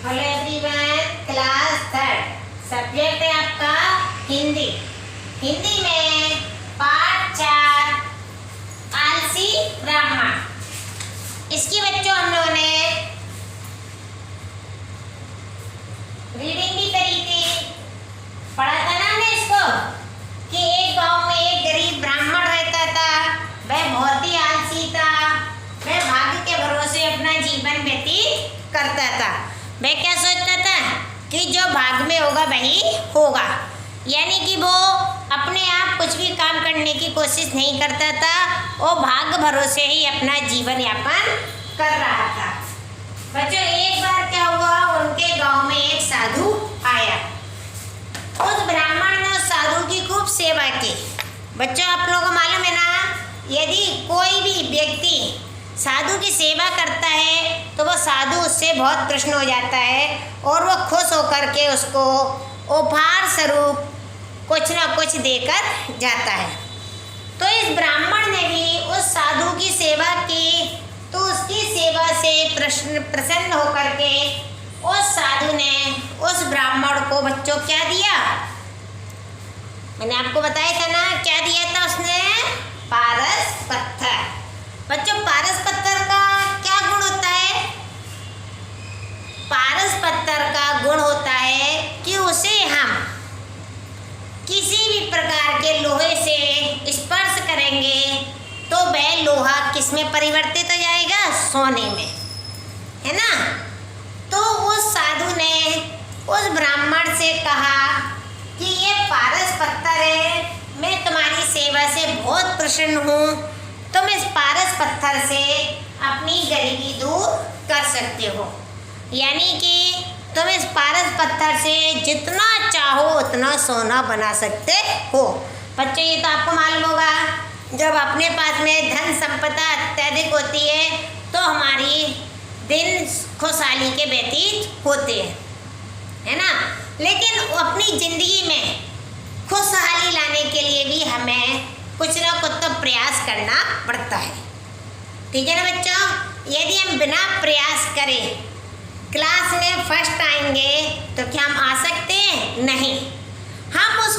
Hello everyone, class third. Subject है आपका हिंदी। हिंदी में पाठ 4 आलसी ब्राह्मण। इसकी बच्चों हम लोगों ने रीडिंग भी करी थी, पढ़ा था ना हमने इसको कि एक गांव में एक गरीब ब्राह्मण रहता था। वह बहुत ही आलसी था। वह भाग्य के भरोसे अपना जीवन व्यतीत करता था। वह क्या सोचता था कि जो भाग्य में होगा वही होगा, यानी कि वो अपने आप कुछ भी काम करने की कोशिश नहीं करता था। वो भाग्य भरोसे ही अपना जीवन यापन कर रहा था। बच्चों, एक बार क्या हुआ, उनके गांव में एक साधु आया। उस ब्राह्मण ने उस साधु की खूब सेवा की। बच्चों, आप लोगों को मालूम है ना, यदि कोई भी व्यक्ति साधु की सेवा करता है तो वह साधु उससे बहुत प्रसन्न हो जाता है और वह खुश होकर के उसको उपहार स्वरूप कुछ ना कुछ देकर जाता है। तो इस ब्राह्मण ने भी उस साधु की सेवा की, तो उसकी सेवा से प्रसन्न होकर के उस साधु ने उस ब्राह्मण को बच्चों क्या दिया, मैंने आपको बताया था ना, क्या दिया था उसने? पारस पत्थर। बच्चों, पारस पत्थर का क्या गुण होता है? पारस पत्थर का गुण होता है कि उसे हम किसी भी प्रकार के लोहे से स्पर्श करेंगे तो वह लोहा किस में परिवर्तित हो जाएगा? सोने में, है ना। तो उस साधु ने उस ब्राह्मण से कहा कि ये पारस पत्थर है, मैं तुम्हारी सेवा से बहुत प्रसन्न हूँ, तुम इस पारस पत्थर से अपनी गरीबी दूर कर सकते हो, यानी कि तुम इस पारस पत्थर से जितना चाहो उतना सोना बना सकते हो। बच्चों, ये तो आपको मालूम होगा, जब अपने पास में धन संपदा अत्यधिक होती है तो हमारी दिन खुशहाली के व्यतीत होते हैं, है ना। लेकिन अपनी ज़िंदगी में खुशहाली लाने के लिए भी हमें कुछ ना कुछ तो प्रयास करना पड़ता है, ठीक है ना बच्चों। यदि हम बिना प्रयास करें क्लास में फर्स्ट आएंगे तो क्या हम आ सकते हैं? नहीं। हम उस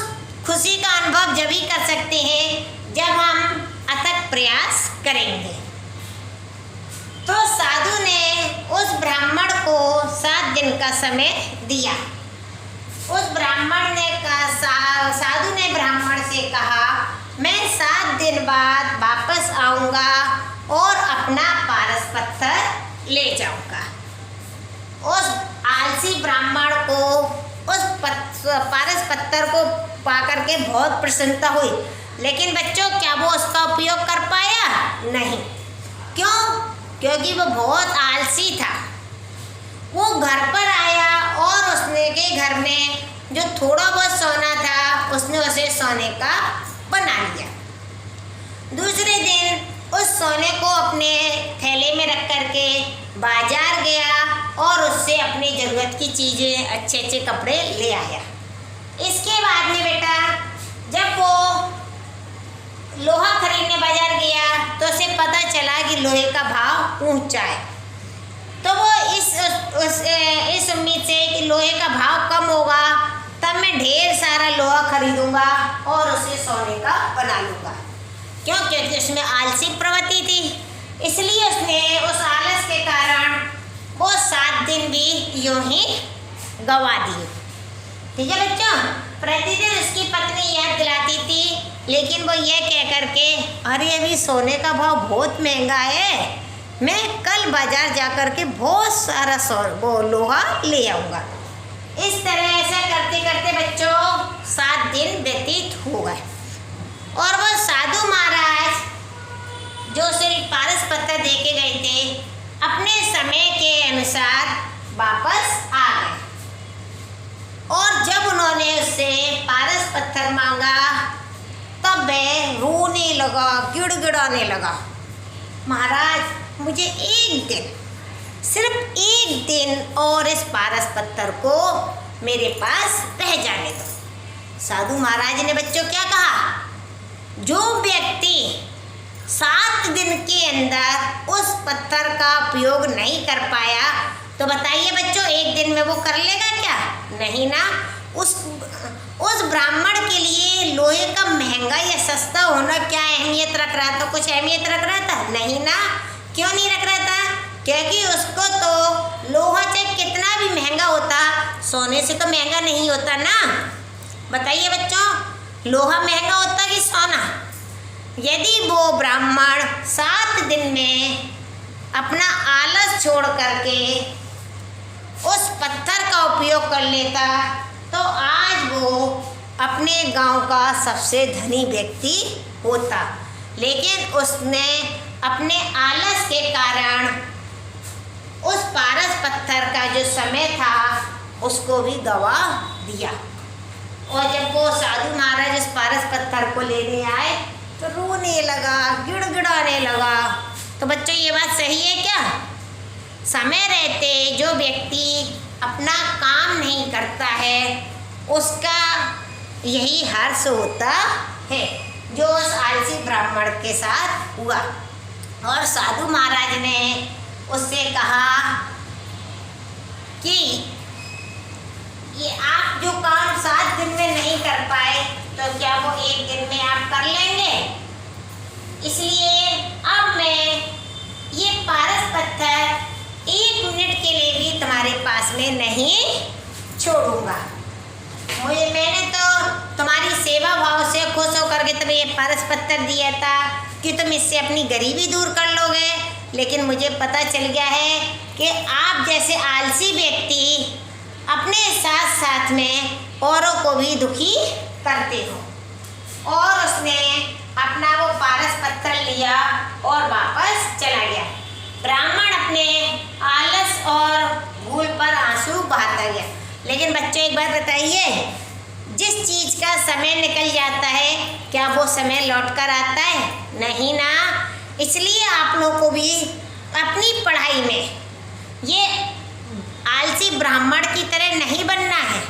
खुशी का अनुभव जब ही कर सकते हैं जब हम अथक प्रयास करेंगे। तो साधु ने उस ब्राह्मण को 7 दिन का समय दिया। उस ब्राह्मण ने साधु ने ब्राह्मण से कहा, मैं 7 दिन बाद वापस आऊँगा और अपना पारस पत्थर ले जाऊँगा। उस आलसी ब्राह्मण को उस पारस पत्थर को पाकर के बहुत प्रसन्नता हुई, लेकिन बच्चों क्या वो उसका उपयोग कर पाया? नहीं। क्यों? क्योंकि वो बहुत आलसी था। वो घर पर आया और उसने के घर में जो थोड़ा बहुत सोना था उसने उसे सोने का बना लिया। दूसरे दिन उस सोने को अपने थैले में रख करके बाजार गया और उससे अपनी ज़रूरत की चीज़ें, अच्छे अच्छे कपड़े ले आया। इसके बाद में बेटा जब वो लोहा खरीदने बाजार गया तो उसे पता चला कि लोहे का भाव ऊंचा है। तो वो इस उम्मीद से कि लोहे का भाव कम होगा तब मैं ढेर सारा लोहा खरीदूंगा और उसे सोने का बना लूँगा। क्यों? क्योंकि उसमें आलसी प्रवृत्ति थी, इसलिए उसने उस आलस के कारण वो 7 दिन भी यूं ही गवा दिए, ठीक है बच्चों। प्रतिदिन उसकी पत्नी याद दिलाती थी, लेकिन वो ये कह करके, अरे अभी सोने का भाव बहुत महंगा है, मैं कल बाजार जा कर के बहुत सारा वो लोहा ले आऊँगा। इस तरह ऐसा करते करते बच्चों 7 दिन व्यतीत हो गए और वह साधु महाराज जो उसे पारस पत्थर दे के गए थे अपने समय के अनुसार वापस आ गए। और जब उन्होंने उससे पारस पत्थर मांगा तब वह रोने लगा, गिड़गिड़ाने लगा, महाराज मुझे एक दिन, सिर्फ 1 दिन और इस पारस पत्थर को मेरे पास रह जाने दो। साधु महाराज ने बच्चों क्या कहा, जो व्यक्ति 7 दिन के अंदर उस पत्थर का उपयोग नहीं कर पाया तो बताइए बच्चों, एक दिन में वो कर लेगा क्या? नहीं ना। उस ब्राह्मण के लिए लोहे का महंगा या सस्ता होना क्या अहमियत रख रहा था? कुछ अहमियत रख रहा था? नहीं ना। क्यों नहीं रख रहा था? क्योंकि उसको तो लोहा चाहे कितना भी महंगा होता, सोने से तो महंगा नहीं होता ना। बताइए बच्चों, लोहा महंगा होता कि सोना? यदि वो ब्राह्मण 7 दिन में अपना आलस छोड़ करके उस पत्थर का उपयोग कर लेता तो आज वो अपने गांव का सबसे धनी व्यक्ति होता, लेकिन उसने अपने आलस के कारण उस पारस पत्थर का जो समय था उसको भी गवा दिया। और जब वो साधु महाराज उस पारस पत्थर को लेने आए तो रोने लगा, गिड़गिड़ाने लगा। तो बच्चों, ये बात सही है क्या? समय रहते जो व्यक्ति अपना काम नहीं करता है उसका यही हर्ष होता है जो उस आलसी ब्राह्मण के साथ हुआ। और साधु महाराज ने उससे कहा कि ये आप जो काम 7 दिन में नहीं कर पाए तो क्या वो 1 दिन में आप कर लेंगे? इसलिए अब मैं ये पारस पत्थर 1 मिनट के लिए भी तुम्हारे पास में नहीं छोड़ूंगा। मैंने तो तुम्हारी सेवा भाव से खुश होकर के तुम्हें ये पारस पत्थर दिया था कि तुम इससे अपनी गरीबी दूर कर लोगे, लेकिन मुझे पता चल गया है कि आप जैसे आलसी व्यक्ति अपने साथ साथ में औरों को भी दुखी करते हो। और उसने अपना वो पारस पत्थर लिया और वापस चला गया। ब्राह्मण अपने आलस और भूल पर आंसू बहाता गया। लेकिन बच्चों, एक बात बताइए, जिस चीज़ का समय निकल जाता है क्या वो समय लौट कर आता है? नहीं ना। इसलिए आप लोगों को भी अपनी पढ़ाई में ये आलसी ब्राह्मण की तरह नहीं बनना है।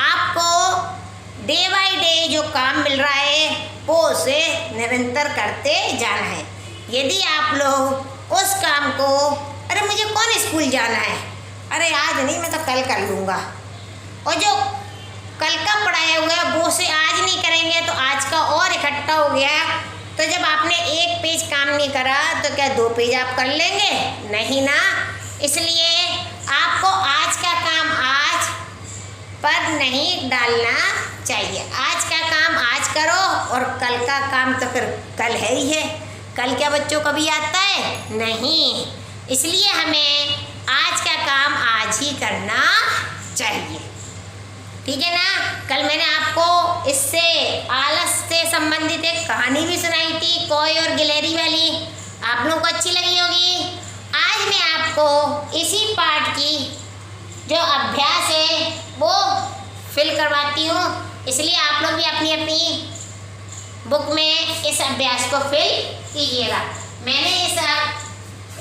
आपको डे बाय डे जो काम मिल रहा है वो उसे निरंतर करते जाना है। यदि आप लोग उस काम को, अरे मुझे कौन स्कूल जाना है, अरे आज नहीं, मैं तो कल कर लूँगा, और जो कल का पढ़ाया हुआ है वो से आज नहीं करेंगे तो आज का और इकट्ठा हो गया, तो जब आपने 1 पेज काम नहीं करा तो क्या 2 पेज आप कर लेंगे? नहीं ना। इसलिए आपको आज का काम आज पर नहीं डालना चाहिए। आज का काम आज करो और कल का काम तो फिर कल है ही है। कल क्या बच्चों कभी आता है? नहीं। इसलिए हमें आज का काम आज ही करना चाहिए, ठीक है ना। कल मैंने आपको इससे आलस से संबंधित एक कहानी भी सुनाई थी, कोय और गिलहरी वाली, आप लोगों को अच्छी लगी होगी। आज मैं आपको इसी पाठ की जो अभ्यास है वो फिल करवाती हूँ, इसलिए आप लोग भी अपनी अपनी बुक में इस अभ्यास को फिल कीजिएगा। मैंने इस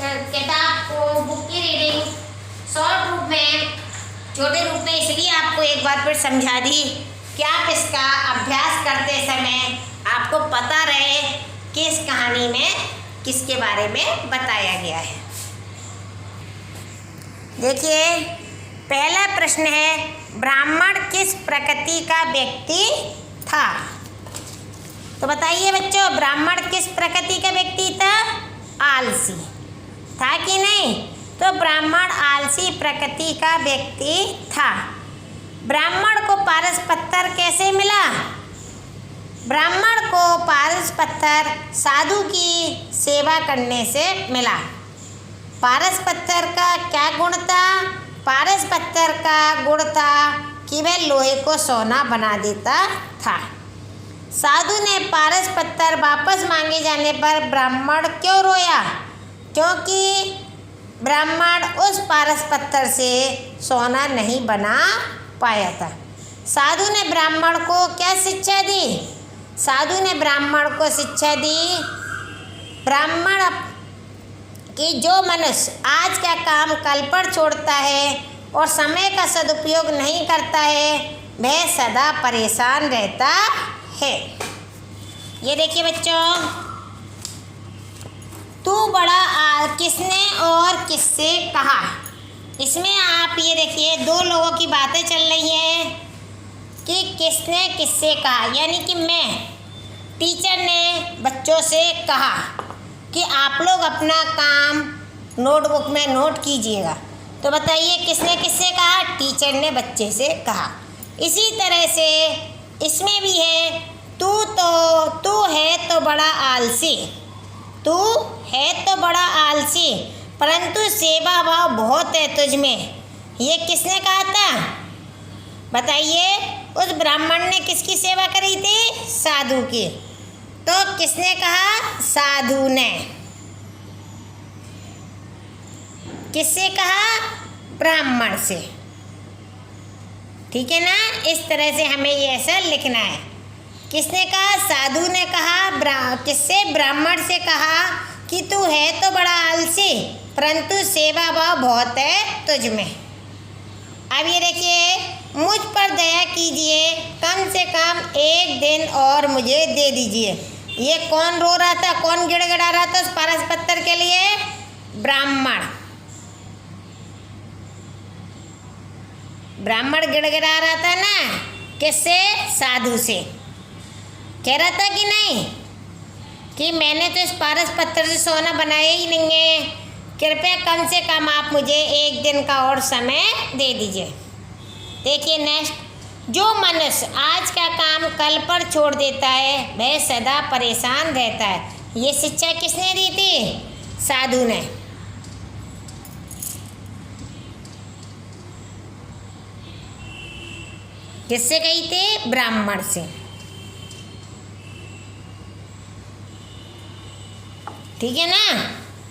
किताब को, बुक की रीडिंग शॉर्ट रूप में, छोटे रूप में इसलिए आपको एक बार फिर समझा दी कि आप इसका अभ्यास करते समय आपको पता रहे कि इस कहानी में किसके बारे में बताया गया है। देखिए, पहला प्रश्न है, ब्राह्मण किस प्रकृति का व्यक्ति था? तो बताइए बच्चों, ब्राह्मण किस प्रकृति का व्यक्ति था? आलसी था कि नहीं? तो ब्राह्मण आलसी प्रकृति का व्यक्ति था। ब्राह्मण को पारस पत्थर कैसे मिला? ब्राह्मण को पारस पत्थर साधु की सेवा करने से मिला। पारस पत्थर का क्या गुण था? पारस पत्थर का गुण था कि वह लोहे को सोना बना देता था। साधु ने पारस पत्थर वापस मांगे जाने पर ब्राह्मण क्यों रोया? क्योंकि ब्राह्मण उस पारस पत्थर से सोना नहीं बना पाया था। साधु ने ब्राह्मण को क्या शिक्षा दी? साधु ने ब्राह्मण को शिक्षा दी, ब्राह्मण कि जो मनुष्य आज का काम कल पर छोड़ता है और समय का सदुपयोग नहीं करता है वह सदा परेशान रहता है। ये देखिए बच्चों, तू बड़ा किसने और किससे कहा? इसमें आप ये देखिए दो लोगों की बातें चल रही हैं कि किसने किससे कहा, यानी कि मैं, टीचर ने बच्चों से कहा कि आप लोग अपना काम नोटबुक में नोट कीजिएगा। तो बताइए किसने किससे कहा? टीचर ने बच्चे से कहा। इसी तरह से इसमें भी है, तू है तो बड़ा आलसी, तू है तो बड़ा आलसी परंतु सेवा भाव बहुत है तुझ में। ये किसने कहा था? बताइए। उस ब्राह्मण ने किसकी सेवा करी थी? साधु की। तो किसने कहा? साधु ने। किससे कहा? ब्राह्मण से। ठीक है ना? इस तरह से हमें ये ऐसा लिखना है। किसने कहा? साधु ने कहा किससे? ब्राह्मण से कहा कि तू है तो बड़ा आलसी परंतु सेवा भाव बहुत है तुझ में। अब ये देखिए, मुझ पर दया कीजिए, कम से कम एक दिन और मुझे दे दीजिए। ये कौन रो रहा था? कौन गिड़गिड़ा रहा था उस पारस पत्थर के लिए? ब्राह्मण। ब्राह्मण गिड़गिड़ा रहा था ना, किससे? साधु से। कह रहा था कि नहीं कि मैंने तो इस पारस पत्थर से सोना बनाया ही नहीं है, कृपया कम से कम आप मुझे एक दिन का और समय दे दीजिए। देखिए नेक्स्ट, जो मनुष्य आज का काम कल पर छोड़ देता है वह सदा परेशान रहता है। ये शिक्षा किसने दी थी? साधु ने। किससे कही थी? ब्राह्मण से। ठीक है ना?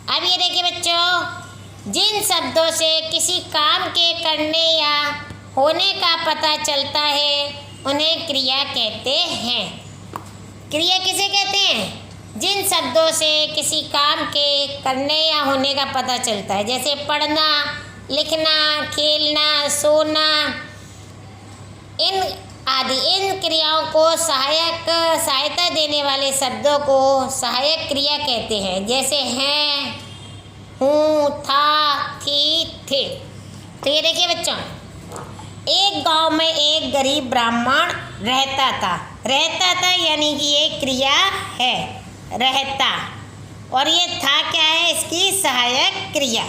अब ये देखिए बच्चों, जिन शब्दों से किसी काम के करने या होने का पता चलता है उन्हें क्रिया कहते हैं। क्रिया किसे कहते हैं? जिन शब्दों से किसी काम के करने या होने का पता चलता है, जैसे पढ़ना, लिखना, खेलना, सोना, इन आदि। इन क्रियाओं को सहायता देने वाले शब्दों को सहायक क्रिया कहते हैं, जैसे हैं, हूँ, था, थी, थे। तो ये देखिए बच्चों, एक गांव में एक गरीब ब्राह्मण रहता था यानी कि ये क्रिया है, रहता। और ये था क्या है? इसकी सहायक क्रिया।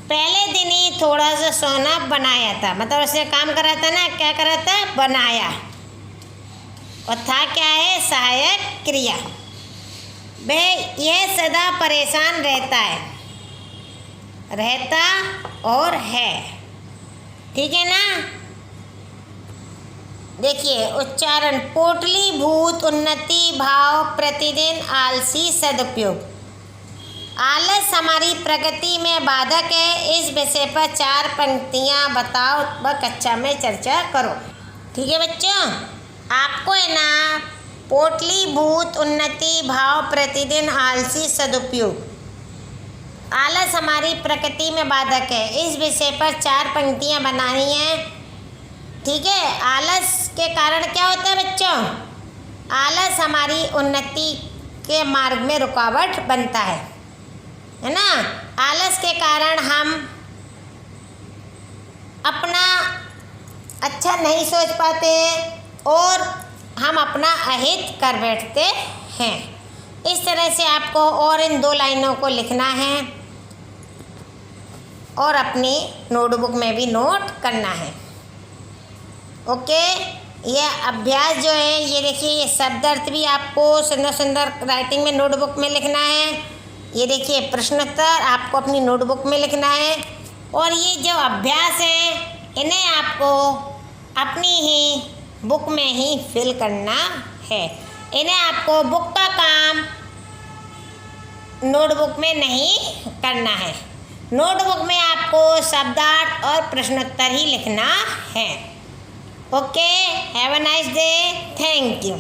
पहले दिन ही थोड़ा सा सोना बनाया था, मतलब उसने काम करा था ना, क्या करा था? बनाया। और था क्या है? सहायक क्रिया। वह यह सदा परेशान रहता और है। ठीक है ना? देखिए उच्चारण, पोटली भूत उन्नति भाव प्रतिदिन आलसी सदुपयोग। आलस हमारी प्रगति में बाधक है। इस विषय पर 4 पंक्तियाँ बताओ व कक्षा में चर्चा करो। ठीक है बच्चों, आपको है ना पोटली भूत उन्नति भाव प्रतिदिन आलसी सदुपयोग, आलस हमारी प्रकृति में बाधक है, इस विषय पर 4 पंक्तियाँ बनानी हैं। ठीक है? आलस के कारण क्या होता है बच्चों? आलस हमारी उन्नति के मार्ग में रुकावट बनता है ना? आलस के कारण हम अपना अच्छा नहीं सोच पाते हैं और हम अपना अहित कर बैठते हैं। इस तरह से आपको और इन 2 लाइनों को लिखना है और अपनी नोटबुक में भी नोट करना है। ओके, ये अभ्यास जो है, ये देखिए, ये शब्द अर्थ भी आपको सुंदर सुंदर राइटिंग में नोटबुक में लिखना है। ये देखिए प्रश्नोत्तर आपको अपनी नोटबुक में लिखना है। और ये जो अभ्यास है इन्हें आपको अपनी ही बुक में ही फिल करना है। इन्हें आपको बुक का काम नोटबुक में नहीं करना है। नोटबुक में आपको शब्दार्थ और प्रश्नोत्तर ही लिखना है। Okay, have a nice day, thank you.